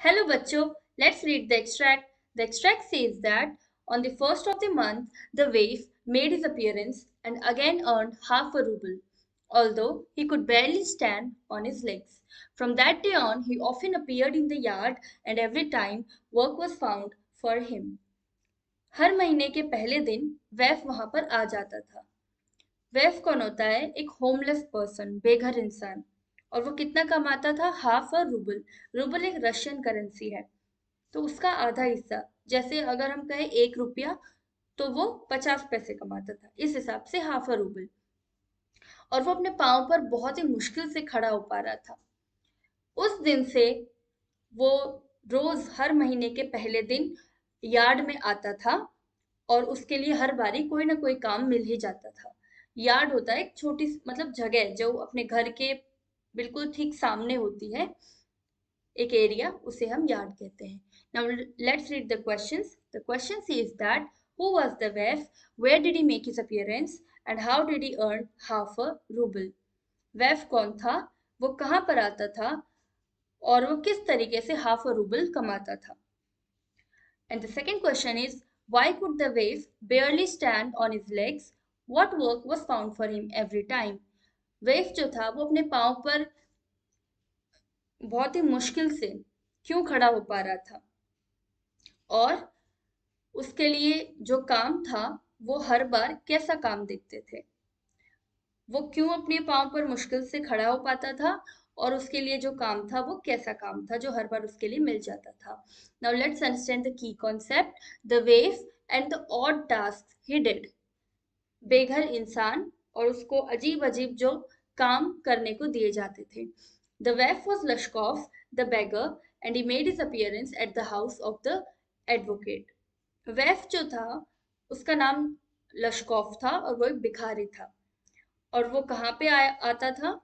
Hello बच्चों, let's read the extract. The extract says that on the first of the month, the waif made his appearance and again earned half a ruble, although he could barely stand on his legs. From that day on, he often appeared in the yard and every time work was found for him. हर महीने के पहले दिन वैफ वहां पर आ जाता था। वेफ कौन होता है? एक होमलेस पर्सन, बेघर इंसान। और वो कितना कमाता था? Half a rouble. रूबल एक रशियन करेंसी है, तो उसका आधा हिस्सा, जैसे अगर हम कहें 1 रुपया, तो वो 50 पैसे कमाता था, इस हिसाब से हाफ अ रूबल। और वो अपने पाँव पर बहुत ही मुश्किल से खड़ा हो पा रहा था। उस दिन से वो रोज हर महीने के पहले दिन यार्ड में आता था और उसके लिए हर बारी कोई ना कोई काम मिल ही जाता था। यार्ड होता है एक छोटी मतलब जगह जो अपने घर के बिल्कुल ठीक सामने होती है, एक एरिया, उसे हम यार्ड कहते हैं। Now let's read the questions. The question says that who was the waif, where did he make his appearance and how did he earn half a rouble. Waif कौन था, वो कहाँ पर आता था और वो किस तरीके से हाफ अ रूबल कमाता था। And the second question is, why could the waif barely stand on his legs? What work was found for him every time? वेफ जो था वो अपने पाँव पर बहुत ही मुश्किल से क्यों खड़ा हो पा रहा था, और उसके लिए जो काम था वो हर बार कैसा काम देखते थे, वो क्यों अपने पाँव पर मुश्किल से खड़ा हो पाता था, और उसके लिए जो काम था वो कैसा काम था जो हर बार उसके लिए मिल जाता था। Now let's understand the key concept, the वेफ and the odd task he did. बेघर इंसान और उसको अजीब अजीब जो काम करने को दिए जाते थे। The waif was Lushkoff the beggar and he made his appearance at the house of the advocate. Waif जो था उसका नाम लश्कॉफ था और वो एक भिखारी था, और वो कहाँ पे आता था?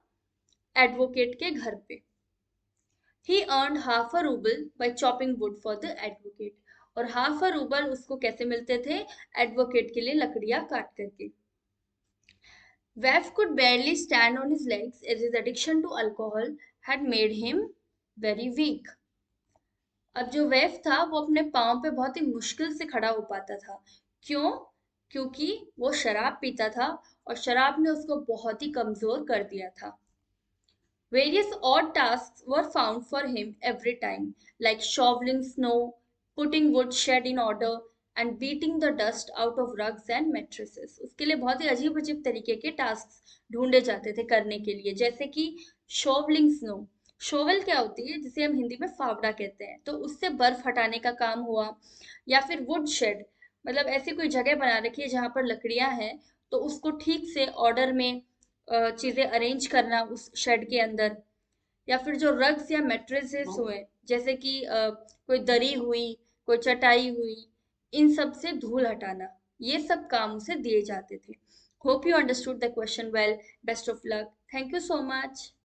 एडवोकेट के घर पे। He earned half a rouble by chopping wood for the advocate. और हाफ अ रूबल उसको कैसे मिलते थे? एडवोकेट के लिए लकड़ियां काट करके। Wef could barely stand on his legs as his addiction to alcohol had made him very weak. अब जो वेफ था वो अपने पाँव पे बहुत ही मुश्किल से खड़ा हो पाता था। क्यों? क्योंकि वो शराब पीता था और शराब ने उसको बहुत ही कमजोर कर दिया था। Various odd tasks were found for him every time, like shoveling snow, putting wood shed in order, and beating the dust out of rugs and mattresses. उसके लिए बहुत ही अजीब अजीब तरीके के टास्क ढूंढे जाते थे करने के लिए, जैसे कि shoveling snow। शोवल क्या होती है? जिसे हम हिंदी में फावड़ा कहते हैं, तो उससे बर्फ हटाने का काम हुआ। या फिर वुड शेड, मतलब ऐसी कोई जगह बना रखी है जहां पर लकड़ियां हैं, तो उसको ठीक से ऑर्डर में चीजें अरेंज करना उस शेड के अंदर। या फिर जो रग्स या मैट्रेसेस हुए, जैसे कि कोई दरी हुई, कोई चटाई हुई, इन सब से धूल हटाना, ये सब काम उसे दिए जाते थे। Hope you understood the question well. Best of luck. Thank you so much.